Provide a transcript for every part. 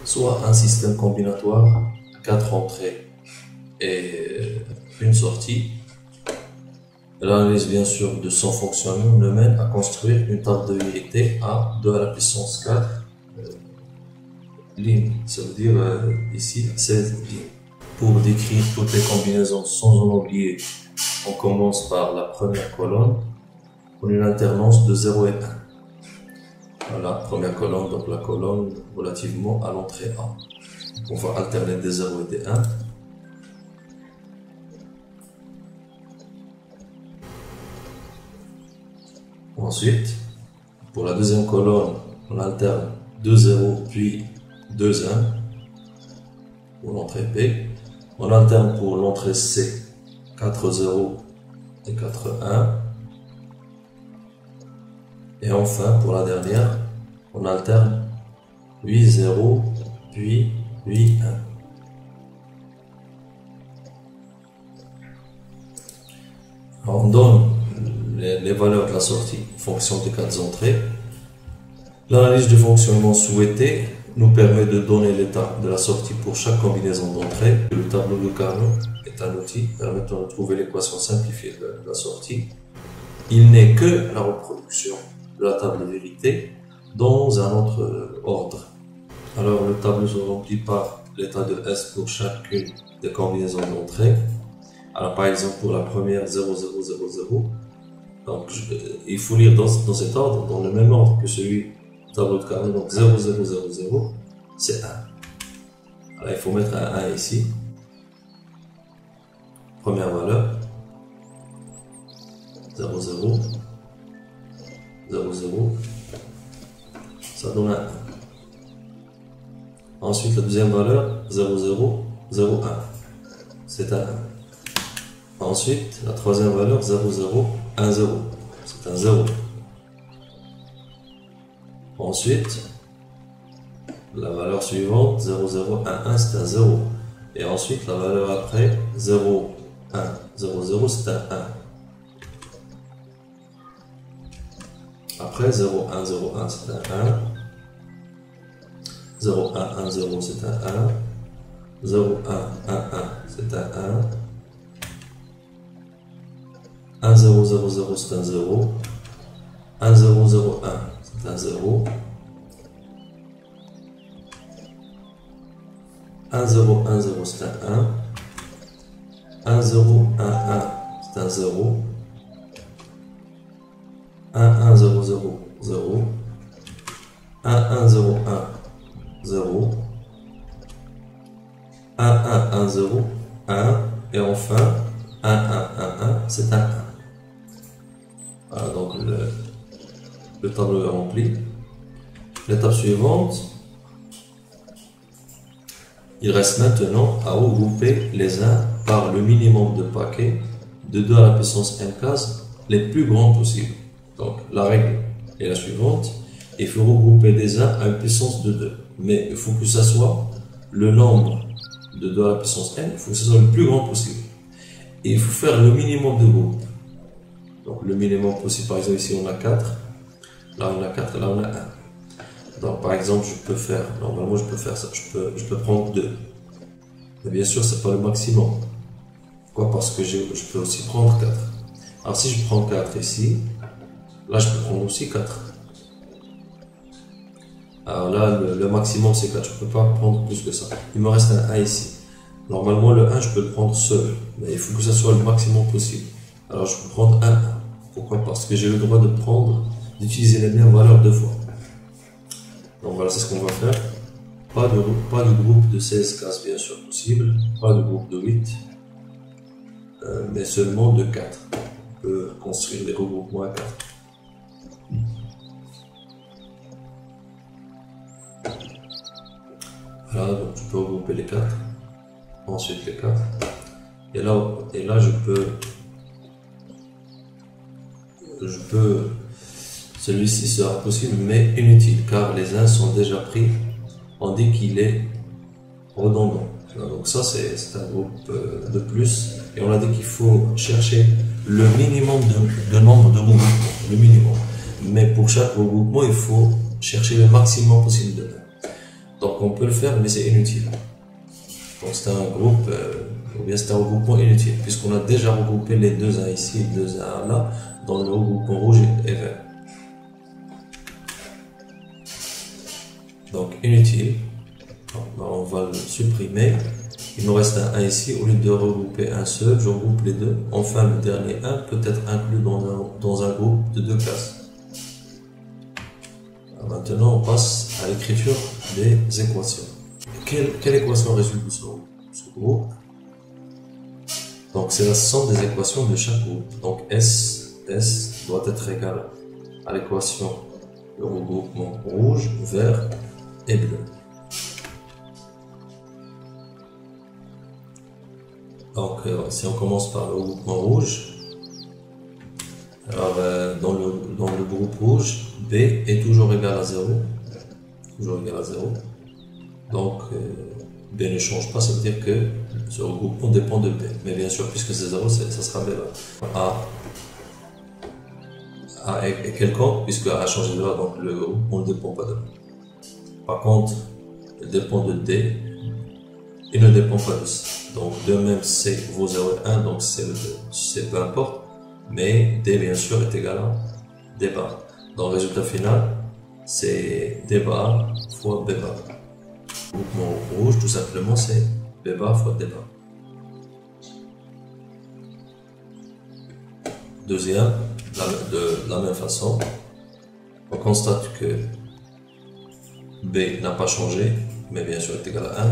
soit un système combinatoire, 4 entrées et une sortie. L'analyse bien sûr de son fonctionnement nous mène à construire une table de vérité à 2 à la puissance 4 lignes, ça veut dire ici 16 lignes. Pour décrire toutes les combinaisons sans en oublier, on commence par la première colonne, on a une alternance de 0 et 1. Voilà, première colonne, donc la colonne relativement à l'entrée A. On va alterner des 0 et des 1. Ensuite, pour la deuxième colonne, on alterne 2 0 puis 2 1 pour l'entrée B. On alterne pour l'entrée C 4 0 et 4 1. Et enfin, pour la dernière, on alterne 8 0 puis 8 1. On donne les valeurs de la sortie en fonction des 4 entrées. L'analyse du fonctionnement souhaité nous permet de donner l'état de la sortie pour chaque combinaison d'entrées. Le tableau de Carnot est un outil permettant de trouver l'équation simplifiée de la sortie. Il n'est que la reproduction de la table de vérité dans un autre ordre. Alors le tableau se remplit par l'état de S pour chacune des combinaisons d'entrées. Alors par exemple pour la première 0 0 0 0. Donc il faut lire dans cet ordre, dans le même ordre que celui du tableau de Carnot. Donc 0 0 0 0 c'est 1. Alors il faut mettre un 1 ici. Première valeur 0 0 0 0, ça donne un 1. Ensuite la deuxième valeur 0 0 0 1, c'est un 1. Ensuite la troisième valeur 0 0 1 0, c'est un 0. Ensuite la valeur suivante 0 0 1 1, c'est un 0. Et ensuite la valeur après 0 1 0 0, c'est un 1. Après 0 1 0 1, c'est un 1. 0 1 1 0, c'est un 1. 0 1 1 1, c'est un 1. 1 0 0 0, c'est un 0. 1 0 0 1, c'est un 0. 1 0 1 0, c'est un 1. 1 0 1 1, c'est un 0. 1 1 0 0 0. 1 1 0 1 0. 1 1 1 0 1. Et enfin 1 1 1 1, c'est un 1. Voilà, donc le tableau est rempli. L'étape suivante, il reste maintenant à regrouper les uns par le minimum de paquets de 2 à la puissance n cases les plus grands possibles. Donc la règle est la suivante, il faut regrouper des 1 à une puissance de 2. Mais il faut que ça soit le nombre de 2 à la puissance n, il faut que ce soit le plus grand possible. Et il faut faire le minimum de groupes. Donc le minimum possible, par exemple ici on a 4, là on a 4, là on a 1. Donc par exemple je peux faire, normalement je peux faire ça, je peux prendre 2. Mais bien sûr c'est pas le maximum. Pourquoi? Parce que je peux aussi prendre 4. Alors si je prends 4 ici, là je peux prendre aussi 4. Alors là le maximum c'est 4, je ne peux pas prendre plus que ça. Il me reste un 1 ici. Normalement le 1 je peux le prendre seul, mais il faut que ça soit le maximum possible. Alors je peux prendre un 1. Pourquoi? Parce que j'ai le droit d'utiliser les mêmes valeurs 2 fois. Donc voilà, c'est ce qu'on va faire. Pas de groupe de 16 cases bien sûr possible, pas de groupe de 8, mais seulement de 4. On peut construire des regroupements à 4. Voilà, donc je peux regrouper les 4, ensuite les 4, et là je peux celui-ci sera possible mais inutile car les 1 sont déjà pris, on dit qu'il est redondant. Donc ça c'est un groupe de plus, et on a dit qu'il faut chercher le minimum de nombre de regroupements, le minimum. Mais pour chaque regroupement il faut chercher le maximum possible de 1. Donc on peut le faire, mais c'est inutile. Donc c'est un groupe, ou bien c'est un regroupement inutile, puisqu'on a déjà regroupé les deux 1 ici et deux 1 là, dans le regroupement rouge et vert. Donc inutile. Donc, on va le supprimer. Il nous reste un 1 ici. Au lieu de regrouper un seul, je regroupe les deux. Enfin, le dernier 1 peut être inclus dans un groupe de 2 classes. Alors maintenant, on passe à l'écriture des équations. Quelle équation résulte de ce groupe? Donc c'est la somme des équations de chaque groupe. Donc S doit être égal à l'équation de regroupement rouge, vert et bleu. Donc si on commence par le regroupement rouge, alors dans le groupe rouge, B est toujours égal à 0. Toujours égal à 0. Donc B ne change pas, ça veut dire que ce regroupement dépend de B. Mais bien sûr, puisque c'est 0, ça sera B. A est quelconque, puisque A a changé de A, donc le regroupement ne dépend pas de B. Par contre, il dépend de D, il ne dépend pas de C. Donc de même, C vaut 0 et 1, donc c'est le 2. C peu importe, mais D bien sûr est égal à D bar. Donc le résultat final, c'est D bar fois B bar. Le regroupement rouge, tout simplement, c'est B bar fois D bar. Deuxième, de la même façon, on constate que B n'a pas changé, mais bien sûr est égal à 1,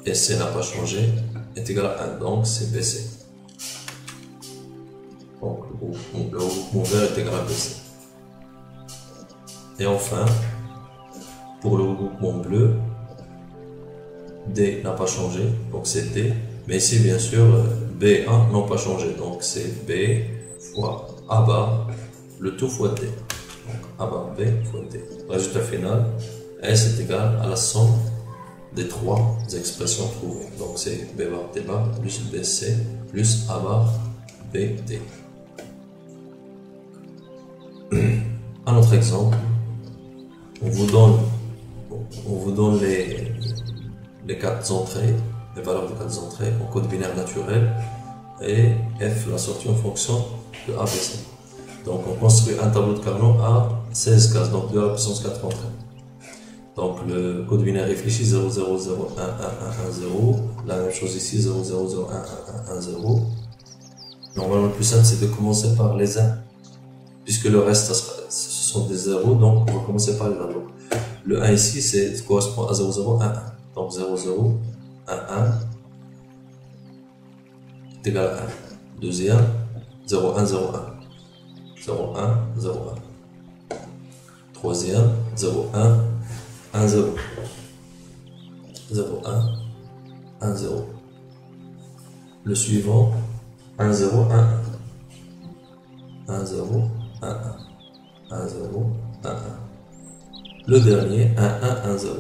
et C n'a pas changé, est égal à 1, donc c'est BC. Donc le regroupement vert est égal à BC. Et enfin, pour le regroupement bleu, D n'a pas changé, donc c'est D, mais ici bien sûr B1 n'a pas changé, donc c'est B fois A bar, le tout fois D. Donc A bar B fois D. Résultat final, S est égal à la somme des trois expressions trouvées. Donc c'est B bar D bar plus BC plus A bar BD. Un autre exemple, on vous donne les 4 entrées, les valeurs des 4 entrées en code binaire naturel et F la sortie en fonction de ABC. Donc on construit un tableau de Carnot à 16 cases, donc 2 à la puissance 4 entrées. Donc le code binaire réfléchit 0, 0, 0, 1, 1, 1, 1, 0. La même chose ici, 0, 0, 0, 1, 1, 1, 1, 0. Normalement le plus simple c'est de commencer par les 1. Puisque le reste ce sont des 0, donc on va commencer par les 1. Donc, le 1 ici correspond à 0, 0, 1, 1. Donc 0, 0, 1, 1 est égal à 1. Deuxième, 0, 1, 0, 1. 0, 1, 0, 1. Troisième, 0, 1, 1, 0. 0, 1, 1, 0. Le suivant, 1, 0, 1, 1. 1, 0, 1, 1. 1, 0, 1, 1. Le dernier, 1, 1, 1, 0.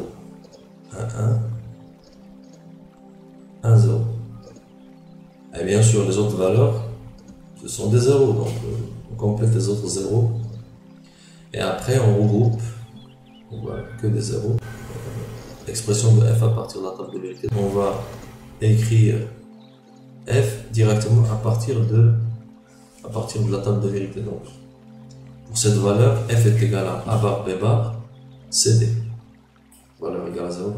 1, 1, 1, 0. Et bien sûr, les autres valeurs, ce sont des zéros. Donc, on complète les autres zéros. Et après, on regroupe. On voit que des zéros. L'expression de f à partir de la table de vérité. On va écrire f directement à partir de la table de vérité. Donc, pour cette valeur, f est égal à a bar b bar cd. Valeur égale à 0.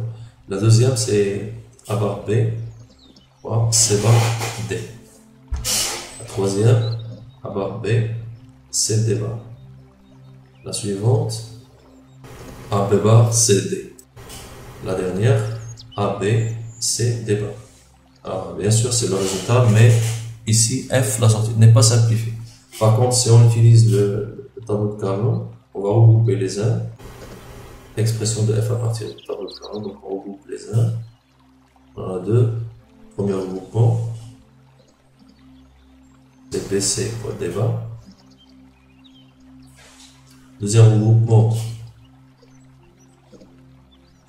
La deuxième, c'est a bar b fois c bar d. La troisième, a bar b cd bar. La suivante, a b bar cd. La dernière, a b cd bar. Alors, bien sûr, c'est le résultat, mais ici, f, la sortie, n'est pas simplifiée. Par contre, si on utilise le tableau de Carnot, on va regrouper les 1. Expression de f à partir du tableau de Carnot, donc on regroupe les 1. On a deux. Premier regroupement, c'est BC fois D bar. Deuxième regroupement,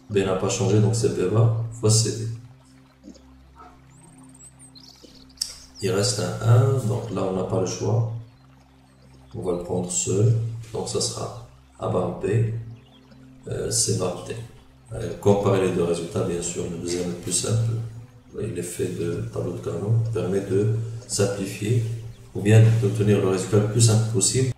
B n'a pas changé, donc c'est B bar fois CD. Il reste un 1, donc là on n'a pas le choix. On va le prendre seul, donc ça sera A bar B, C bar D. Comparer les deux résultats, bien sûr, le deuxième est plus simple. L'effet de tableau de Carnot permet de simplifier ou bien d'obtenir le résultat le plus simple possible.